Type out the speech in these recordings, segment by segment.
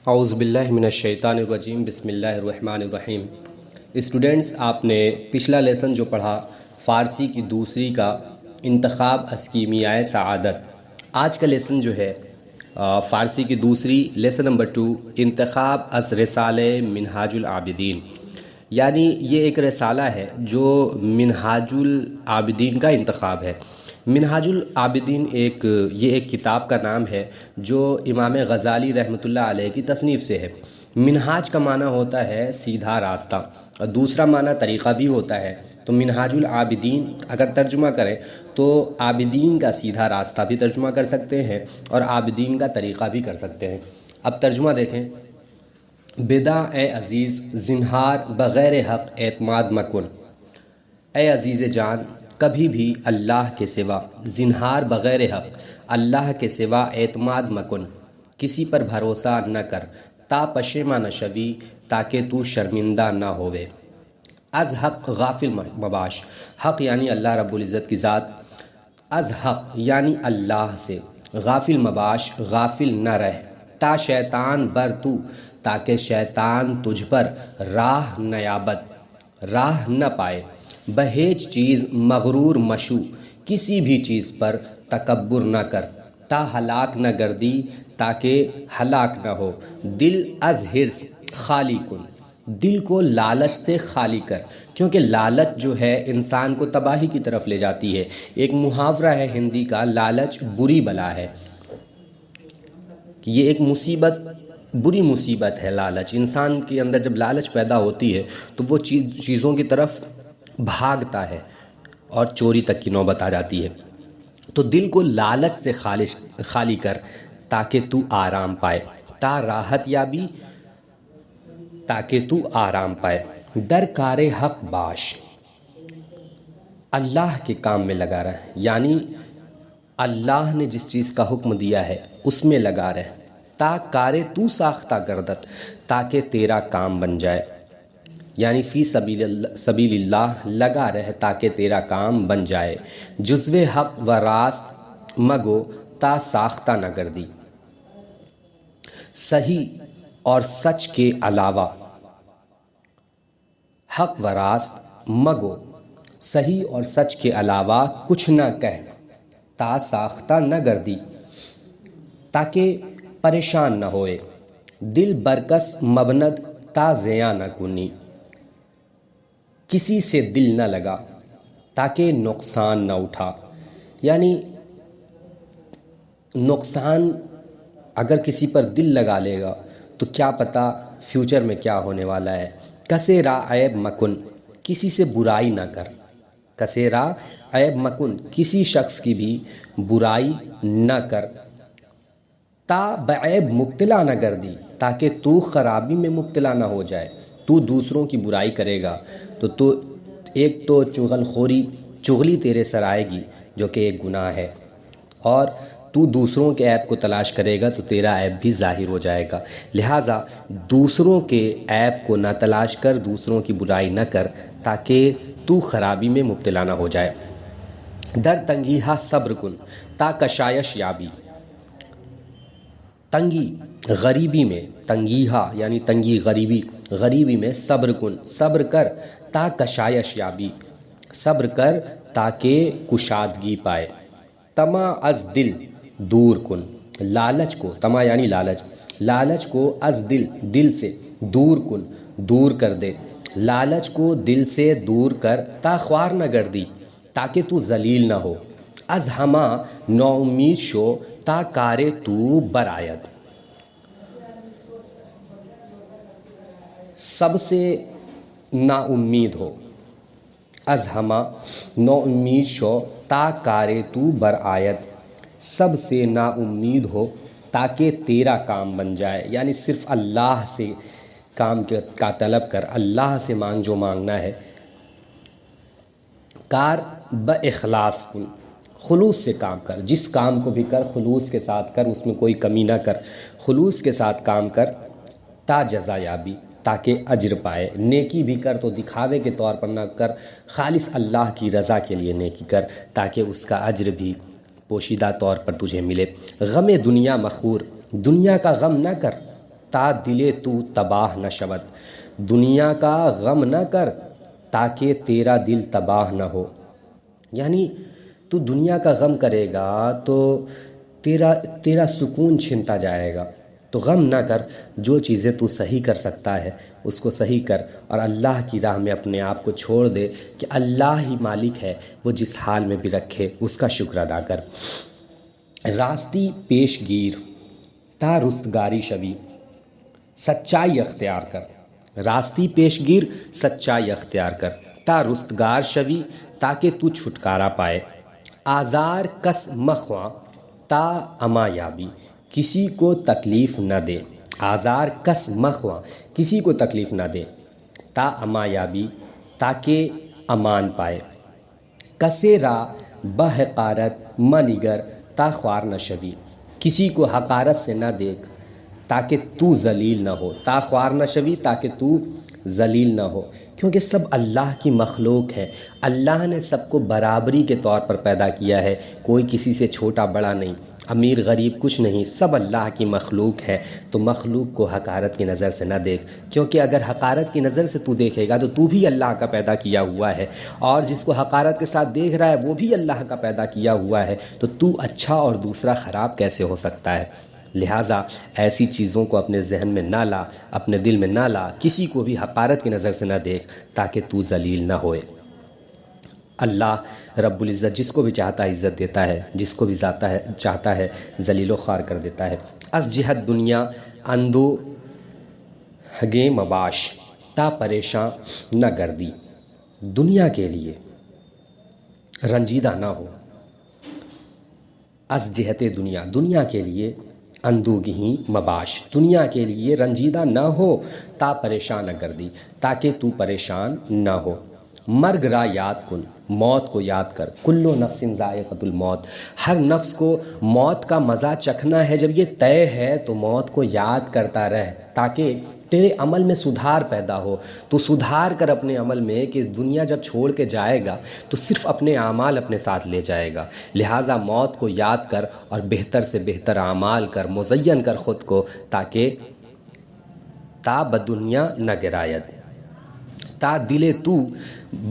اعوذ باللہ من الشیطان الرجیم، بسم اللہ الرحمن الرحیم۔ اسٹوڈنٹس، آپ نے پچھلا لیسن جو پڑھا فارسی کی دوسری کا انتخاب از کیمیائے سعادت، آج کا لیسن جو ہے فارسی کی دوسری لیسن نمبر 2 انتخاب از رسالہ منہاج العابدین، یعنی یہ ایک رسالہ ہے جو منہاج العابدین کا انتخاب ہے۔ منہاج العابدین یہ ایک کتاب کا نام ہے جو امام غزالی رحمۃ اللہ علیہ کی تصنیف سے ہے۔ منہاج کا معنی ہوتا ہے سیدھا راستہ، اور دوسرا معنی طریقہ بھی ہوتا ہے۔ تو منہاج العابدین اگر ترجمہ کریں تو عابدین کا سیدھا راستہ بھی ترجمہ کر سکتے ہیں اور عابدین کا طریقہ بھی کر سکتے ہیں۔ اب ترجمہ دیکھیں۔ بدا اے عزیز، زنہار بغیر حق اعتماد مکن۔ اے عزیز جان، کبھی بھی اللہ کے سوا، زنہار بغیر حق، اللہ کے سوا اعتماد مکن، کسی پر بھروسہ نہ کر، تا پشیماں نہ شوی، تاکہ تو شرمندہ نہ ہوئے۔ از حق غافل مباش، حق یعنی اللہ رب العزت کی ذات، از حق یعنی اللہ سے، غافل مباش غافل نہ رہ، تا شیطان بر تو، تاکہ شیطان تجھ پر راہ نیابت، راہ نہ پائے، بہیچ چیز مغرور مشو، کسی بھی چیز پر تکبر نہ کر، تا ہلاک نہ گردی، تاکہ ہلاک نہ ہو، دل از حرص خالی کن، دل کو لالچ سے خالی کر، کیونکہ لالچ جو ہے انسان کو تباہی کی طرف لے جاتی ہے۔ ایک محاورہ ہے ہندی کا، لالچ بری بلا ہے، یہ ایک مصیبت، بری مصیبت ہے لالچ۔ انسان کے اندر جب لالچ پیدا ہوتی ہے تو وہ چیزوں کی طرف بھاگتا ہے اور چوری تک کی نوبت آ جاتی ہے۔ تو دل کو لالچ سے خالی کر تاکہ تو آرام پائے، تا راحت یابی، تاکہ تو آرام پائے، در کار حق باش، اللہ کے کام میں لگا رہے، یعنی اللہ نے جس چیز کا حکم دیا ہے اس میں لگا رہے، تا کار تو ساختہ گردت، تاکہ تیرا کام بن جائے، یعنی فی سبیل اللہ لگا رہ تاکہ تیرا کام بن جائے، جزو حق و راست مگو، تا ساختہ نہ گردی، صحیح اور سچ کے علاوہ، حق و راست مگو، صحیح اور سچ کے علاوہ کچھ نہ کہہ، تا ساختہ نہ گردی، تاکہ پریشان نہ ہوئے، دل برکس مبند، تا زیاں نہ کنی، کسی سے دل نہ لگا تاکہ نقصان نہ اٹھا، یعنی نقصان اگر کسی پر دل لگا لے گا تو کیا پتہ فیوچر میں کیا ہونے والا ہے۔ کسے را عیب مکن، کسی سے برائی نہ کر، کسے را عیب مکن، کسی شخص کی بھی برائی نہ کر، تا بعیب مبتلا نہ گردی، تاکہ تو خرابی میں مبتلا نہ ہو جائے۔ تو دوسروں کی برائی کرے گا تو ایک تو چغل خوری، چغلی تیرے سر آئے گی جو کہ ایک گناہ ہے، اور تو دوسروں کے عیب کو تلاش کرے گا تو تیرا عیب بھی ظاہر ہو جائے گا۔ لہٰذا دوسروں کے عیب کو نہ تلاش کر، دوسروں کی برائی نہ کر، تاکہ تو خرابی میں مبتلا نہ ہو جائے۔ در تنگیہا صبر کن، تا کشایش یابی، تنگی غریبی میں، تنگیہا یعنی تنگی غریبی، غریبی میں صبر کن، صبر کر، تا کشایش یابی، صبر کر تاکہ کشادگی پائے، طمع از دل دور کن، لالچ کو، طمع یعنی لالچ، لالچ کو از دل، دل سے دور کن، دور کر دے، لالچ کو دل سے دور کر، تا خوار نہ گردی، تاکہ تو ذلیل نہ ہو، از ہما نا امید شو، تا کار تو برآید، سب سے نا امید ہو، از ہما نا امید شو، تا کار تو برآید، سب سے نا امید ہو تاکہ تیرا کام بن جائے، یعنی صرف اللہ سے کام کا طلب کر، اللہ سے مانگ جو مانگنا ہے، کار باخلاص کن، خلوص سے کام کر، جس کام کو بھی کر خلوص کے ساتھ کر، اس میں کوئی کمی نہ کر، خلوص کے ساتھ کام کر، تا جزا یابی، تاکہ اجر پائے۔ نیکی بھی کر تو دکھاوے کے طور پر نہ کر، خالص اللہ کی رضا کے لیے نیکی کر تاکہ اس کا اجر بھی پوشیدہ طور پر تجھے ملے۔ غم دنیا مخور، دنیا کا غم نہ کر، تا دل تو تباہ نہ شود، دنیا کا غم نہ کر تاکہ تیرا دل تباہ نہ ہو۔ یعنی تو دنیا کا غم کرے گا تو تیرا سکون چھنتا جائے گا، تو غم نہ کر، جو چیزیں تو صحیح کر سکتا ہے اس کو صحیح کر، اور اللہ کی راہ میں اپنے آپ کو چھوڑ دے کہ اللہ ہی مالک ہے، وہ جس حال میں بھی رکھے اس کا شکر ادا کر۔ راستی پیش گیر تا رستگاری شوی، سچائی اختیار کر، راستی پیش گیر سچائی اختیار کر، تا رستگار شوی تاکہ تو چھٹکارا پائے، آزار کس مخواں تا اما یابی، کسی کو تکلیف نہ دے، آزار کس مخواں، کسی کو تکلیف نہ دے، تا اما یابی، تاکہ امان پائے، کسے را بحقارت منگر تا خوار نہ شوی، کسی کو حقارت سے نہ دیکھ تاکہ تو ذلیل نہ ہو، تا خوار نہ شوی، تاکہ تو ذلیل نہ ہو، کیونکہ سب اللہ کی مخلوق ہے، اللہ نے سب کو برابری کے طور پر پیدا کیا ہے، کوئی کسی سے چھوٹا بڑا نہیں، امیر غریب کچھ نہیں، سب اللہ کی مخلوق ہے، تو مخلوق کو حقارت کی نظر سے نہ دیکھ، کیونکہ اگر حقارت کی نظر سے تو دیکھے گا تو بھی اللہ کا پیدا کیا ہوا ہے، اور جس کو حقارت کے ساتھ دیکھ رہا ہے وہ بھی اللہ کا پیدا کیا ہوا ہے، تو اچھا اور دوسرا خراب کیسے ہو سکتا ہے؟ لہٰذا ایسی چیزوں کو اپنے ذہن میں نہ لا، اپنے دل میں نہ لا، کسی کو بھی حقارت کی نظر سے نہ دیکھ تاکہ تو ذلیل نہ ہوئے۔ اللہ رب العزت جس کو بھی چاہتا ہے عزت دیتا ہے، جس کو بھی چاہتا ہے ذلیل و خوار کر دیتا ہے۔ از جہت دنیا اندو گے مباش تا پریشاں نہ گردی، دنیا کے لیے رنجیدہ نہ ہو، از جہت دنیا، دنیا کے لیے اندوگہی مباش، دنیا کے لیے رنجیدہ نہ ہو، تا پریشان نہ کر دی، تاکہ تو پریشان نہ ہو۔ مرگ را یاد کن، موت کو یاد کر، کلو نفس ذائقۃ الموت، ہر نفس کو موت کا مزہ چکھنا ہے، جب یہ طے ہے تو موت کو یاد کرتا رہ، تاکہ تیرے عمل میں سدھار پیدا ہو، تو سدھار کر اپنے عمل میں کہ دنیا جب چھوڑ کے جائے گا تو صرف اپنے اعمال اپنے ساتھ لے جائے گا، لہٰذا موت کو یاد کر اور بہتر سے بہتر اعمال کر، مزین کر خود کو، تاکہ تا بدنیا نہ گرایت، تا دل تو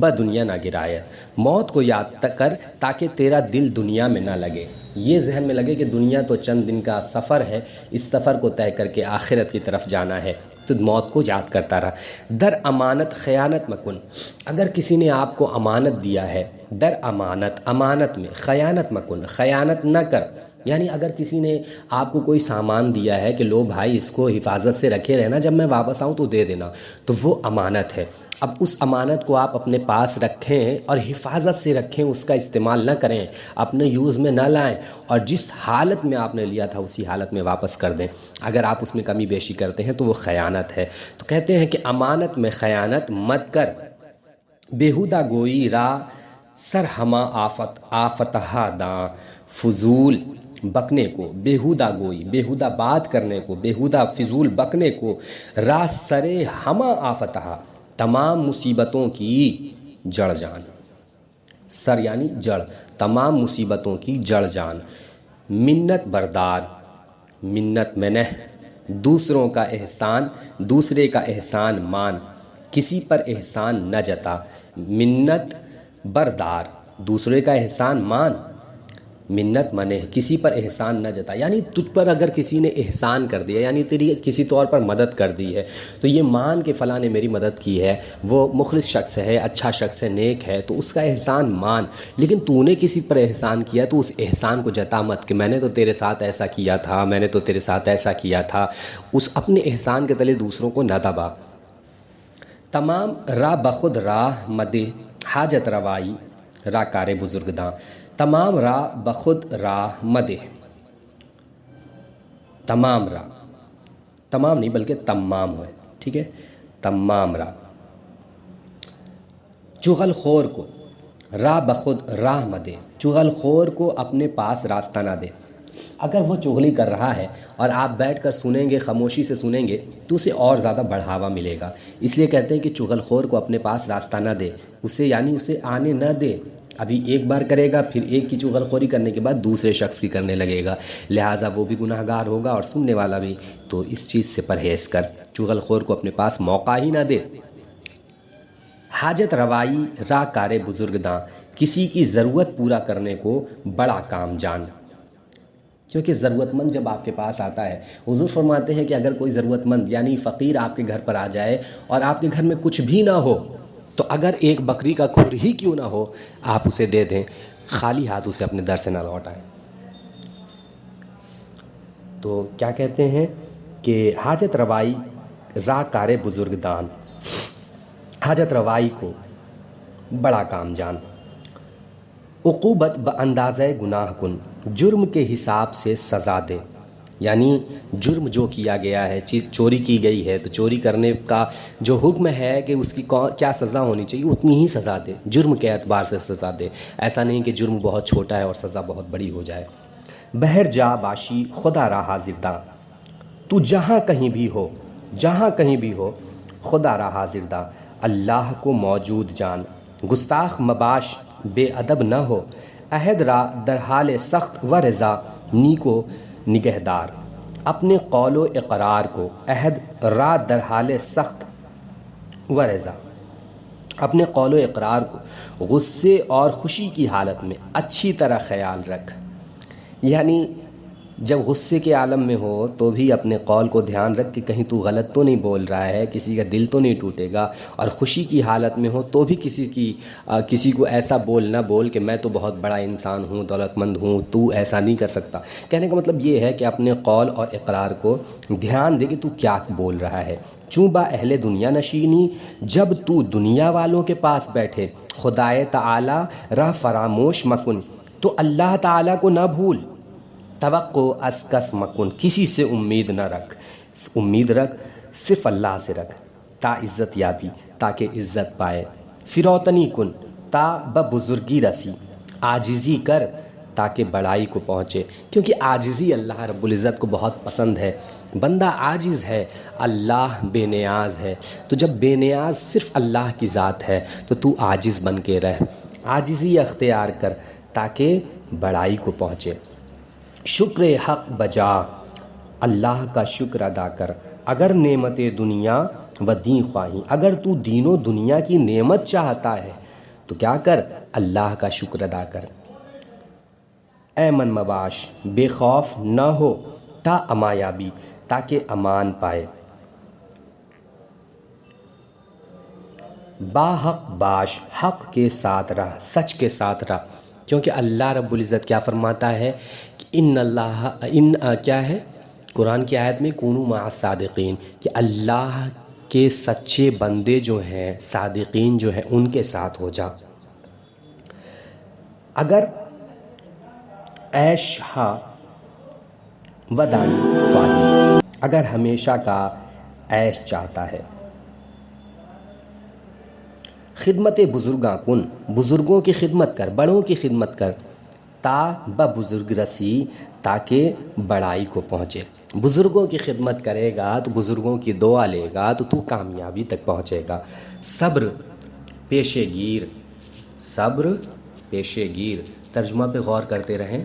بدنیا نہ گرایت، موت کو یاد کر تاکہ تیرا دل دنیا میں نہ لگے، یہ ذہن میں لگے کہ دنیا تو چند دن کا سفر ہے، اس سفر کو طے کر کے آخرت کی طرف جانا ہے، تو موت کو یاد کرتا رہا۔ در امانت خیانت مکن، اگر کسی نے آپ کو امانت دیا ہے، در امانت، امانت میں خیانت مکن، خیانت نہ کر، یعنی اگر کسی نے آپ کو کوئی سامان دیا ہے کہ لو بھائی اس کو حفاظت سے رکھے رہنا، جب میں واپس آؤں تو دے دینا، تو وہ امانت ہے۔ اب اس امانت کو آپ اپنے پاس رکھیں اور حفاظت سے رکھیں، اس کا استعمال نہ کریں، اپنے یوز میں نہ لائیں، اور جس حالت میں آپ نے لیا تھا اسی حالت میں واپس کر دیں۔ اگر آپ اس میں کمی بیشی کرتے ہیں تو وہ خیانت ہے۔ تو کہتے ہیں کہ امانت میں خیانت مت کر، بیہودہ گوئی را سر ہما آفتہا داں، فضول بکنے کو، بیہودہ گوئی، بیہودہ بات کرنے کو، بیہودہ فضول بکنے کو، را سرے ہما آفتہا، تمام مصیبتوں کی جڑ جان، سر یعنی جڑ، تمام مصیبتوں کی جڑ جان، منت بردار، منت منہ، دوسروں کا احسان، دوسرے کا احسان مان، کسی پر احسان نہ جتا، منت بردار، دوسرے کا احسان مان، منت منہ، کسی پر احسان نہ جتا، یعنی تجھ پر اگر کسی نے احسان کر دیا، یعنی تیری کسی طور پر مدد کر دی ہے، تو یہ مان کہ فلاں نے میری مدد کی ہے، وہ مخلص شخص ہے، اچھا شخص ہے، نیک ہے، تو اس کا احسان مان، لیکن تو نے کسی پر احسان کیا تو اس احسان کو جتا مت کہ میں نے تو تیرے ساتھ ایسا کیا تھا، میں نے تو تیرے ساتھ ایسا کیا تھا، اس اپنے احسان کے تلے دوسروں کو نہ دبا۔ تمام راہ بخود راہ مدے حاجت روائی را کار بزرگ داں، تمام راہ بخود راہ مدے، تمام راہ، تمام نہیں بلکہ تمام ہے، ٹھیک ہے، تمام راہ، چغل خور کو راہ بخود راہ مدے، چغل خور کو اپنے پاس راستہ نہ دے، اگر وہ چغلی کر رہا ہے اور آپ بیٹھ کر سنیں گے، خاموشی سے سنیں گے، تو اسے اور زیادہ بڑھاوا ملے گا، اس لیے کہتے ہیں کہ چغل خور کو اپنے پاس راستہ نہ دے، اسے یعنی اسے آنے نہ دے، ابھی ایک بار کرے گا، پھر ایک کی چغل خوری کرنے کے بعد دوسرے شخص کی کرنے لگے گا، لہٰذا وہ بھی گناہ گار ہوگا اور سننے والا بھی۔ تو اس چیز سے پرہیز کر، چغل خور کو اپنے پاس موقع ہی نہ دے۔ حاجت روائی راہ کار بزرگ داں، کسی کی ضرورت پورا کرنے کو بڑا کام جان۔ کیونکہ ضرورت مند جب آپ کے پاس آتا ہے، حضور فرماتے ہیں کہ اگر کوئی ضرورت مند یعنی فقیر آپ کے گھر پر آ جائے اور آپ کے گھر میں کچھ بھی نہ ہو، تو اگر ایک بکری کا کھر ہی کیوں نہ ہو آپ اسے دے دیں، خالی ہاتھ اسے اپنے در سے نہ لوٹائیں۔ تو کیا کہتے ہیں کہ حاجت روائی راہ کار بزرگ دان، حاجت روائی کو بڑا کام جان۔ عقوبت باندازہ گناہ کن، جرم کے حساب سے سزا دے، یعنی جرم جو کیا گیا ہے، چیز چوری کی گئی ہے تو چوری کرنے کا جو حکم ہے کہ اس کی کیا سزا ہونی چاہیے اتنی ہی سزا دے، جرم کے اعتبار سے سزا دے، ایسا نہیں کہ جرم بہت چھوٹا ہے اور سزا بہت بڑی ہو جائے۔ بہر جا باشی خدا را حاضر داں، تو جہاں کہیں بھی ہو، جہاں کہیں بھی ہو خدا را حاضر داں، اللہ کو موجود جان۔ گستاخ مباش بے ادب نہ ہو، عہد را در حال سخت و رضا نیکو نگہدار۔ اپنے قول و اقرار کو، عہد را در حال سخت و رضا، اپنے قول و اقرار کو غصے اور خوشی کی حالت میں اچھی طرح خیال رکھ، یعنی جب غصے کے عالم میں ہو تو بھی اپنے قول کو دھیان رکھ کہ کہیں تو غلط تو نہیں بول رہا ہے، کسی کا دل تو نہیں ٹوٹے گا، اور خوشی کی حالت میں ہو تو بھی کسی کو ایسا بول نہ بول کہ میں تو بہت بڑا انسان ہوں، دولت مند ہوں، تو ایسا نہیں کر سکتا۔ کہنے کا مطلب یہ ہے کہ اپنے قول اور اقرار کو دھیان دے کہ تو کیا بول رہا ہے۔ چوں با اہل دنیا نشینی، جب تو دنیا والوں کے پاس بیٹھے، خدائے تعالی راہ فراموش مکن، تو اللہ تعالیٰ کو نہ بھول۔ توقع از کس مکن، کسی سے امید نہ رکھ، امید رکھ صرف اللہ سے رکھ، تا عزت یابی، تاکہ عزت پائے۔ فروتنی کن تا بزرگی رسی، عاجزی کر تاکہ بڑائی کو پہنچے، کیونکہ عاجزی اللہ رب العزت کو بہت پسند ہے۔ بندہ عاجز ہے، اللہ بے نیاز ہے، تو جب بے نیاز صرف اللہ کی ذات ہے تو تو عاجز بن کے رہ، عاجزی اختیار کر تاکہ بڑائی کو پہنچے۔ شکر حق بجا، اللہ کا شکر ادا کر، اگر نعمت دنیا و دین خواہی، اگر تو دین و دنیا کی نعمت چاہتا ہے تو کیا کر، اللہ کا شکر ادا کر۔ اے من مباش، بے خوف نہ ہو، تا امایابی، تاکہ امان پائے۔ با حق باش، حق کے ساتھ رہ، سچ کے ساتھ رہ، کیونکہ اللہ رب العزت کیا فرماتا ہے کہ کیا ہے قرآن کی آیت میں، کونوا مع الصادقین، کہ اللہ کے سچے بندے جو ہیں، صادقین جو ہیں، ان کے ساتھ ہو جا۔ اگر عیش ہا ودانی خواہی، اگر ہمیشہ کا عیش چاہتا ہے، خدمت بزرگاں کن، بزرگوں کی خدمت کر، بڑوں کی خدمت کر، تا بزرگ رسی، تاکہ بڑائی کو پہنچے۔ بزرگوں کی خدمت کرے گا تو بزرگوں کی دعا لے گا تو کامیابی تک پہنچے گا۔ صبر پیشے گیر، صبر پیشے گیر، ترجمہ پہ غور کرتے رہیں۔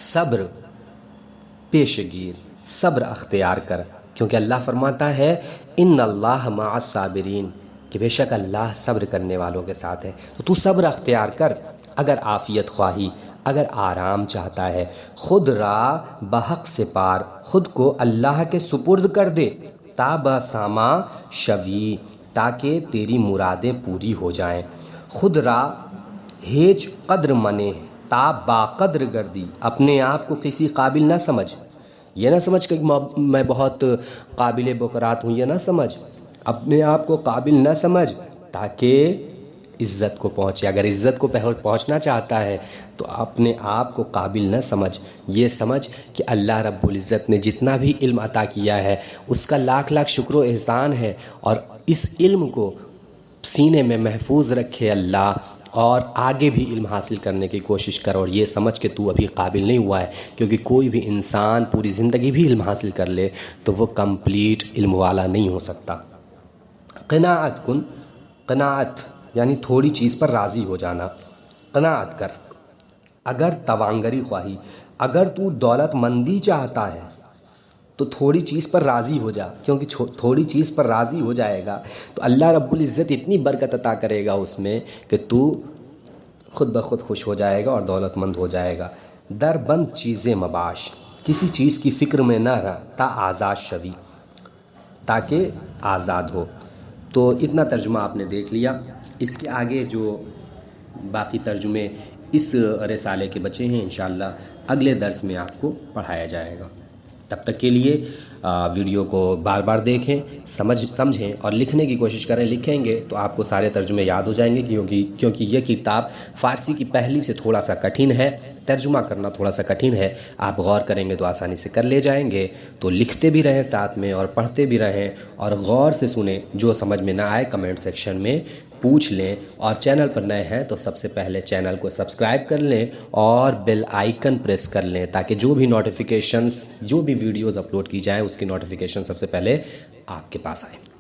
صبر پیشے گیر، صبر اختیار کر، کیونکہ اللہ فرماتا ہے ان اللہ مع الصابرین، کہ بے شک اللہ صبر کرنے والوں کے ساتھ ہے، تو تو صبر اختیار کر۔ اگر عافیت خواہی، اگر آرام چاہتا ہے، خود را بحق سپار، خود کو اللہ کے سپرد کر دے، تا بساما شوی، تاکہ تیری مرادیں پوری ہو جائیں۔ خود را ہیچ قدر منے، تا با قدر گردی، اپنے آپ کو کسی قابل نہ سمجھ، یہ نہ سمجھ کہ میں بہت قابل بکرات ہوں، یہ نہ سمجھ، اپنے آپ کو قابل نہ سمجھ تاکہ عزت کو پہنچے۔ اگر عزت کو پہنچنا چاہتا ہے تو اپنے آپ کو قابل نہ سمجھ، یہ سمجھ کہ اللہ رب العزت نے جتنا بھی علم عطا کیا ہے اس کا لاکھ لاکھ شکر و احسان ہے، اور اس علم کو سینے میں محفوظ رکھے اللہ، اور آگے بھی علم حاصل کرنے کی کوشش کر، اور یہ سمجھ کہ تو ابھی قابل نہیں ہوا ہے، کیونکہ کوئی بھی انسان پوری زندگی بھی علم حاصل کر لے تو وہ کمپلیٹ علم والا نہیں ہو سکتا۔ قناعت کن، قناعت یعنی تھوڑی چیز پر راضی ہو جانا۔ قناعت کر، اگر توانگری خواہی، اگر تو دولت مندی چاہتا ہے تو تھوڑی چیز پر راضی ہو جا، کیونکہ تھوڑی چیز پر راضی ہو جائے گا تو اللہ رب العزت اتنی برکت عطا کرے گا اس میں کہ تو خود بخود خوش ہو جائے گا اور دولت مند ہو جائے گا۔ در بند چیزیں مباش، کسی چیز کی فکر میں نہ رہ تا آزاد شوی، تاکہ آزاد ہو۔ تو اتنا ترجمہ آپ نے دیکھ لیا۔ اس کے آگے جو باقی ترجمے اس رسالے کے بچے ہیں انشاءاللہ اگلے درس میں آپ کو پڑھایا جائے گا۔ تب تک کے لیے ویڈیو کو بار بار دیکھیں، سمجھیں اور لکھنے کی کوشش کریں۔ لکھیں گے تو آپ کو سارے ترجمے یاد ہو جائیں گے، کیونکہ یہ کتاب فارسی کی پہلی سے تھوڑا سا کٹھن ہے، ترجمہ کرنا تھوڑا سا کٹھن ہے۔ آپ غور کریں گے تو آسانی سے کر لے جائیں گے۔ تو لکھتے بھی رہیں ساتھ میں اور پڑھتے بھی رہیں اور غور سے سنیں۔ جو سمجھ میں نہ آئے کمنٹ سیکشن میں پوچھ لیں، اور چینل پر نئے ہیں تو سب سے پہلے چینل کو سبسکرائب کر لیں اور بیل آئیکن پریس کر لیں، تاکہ جو بھی نوٹیفیکیشنز، جو بھی ویڈیوز اپلوڈ کی جائیں اس کی نوٹیفیکیشن سب سے پہلے آپ کے پاس آئے۔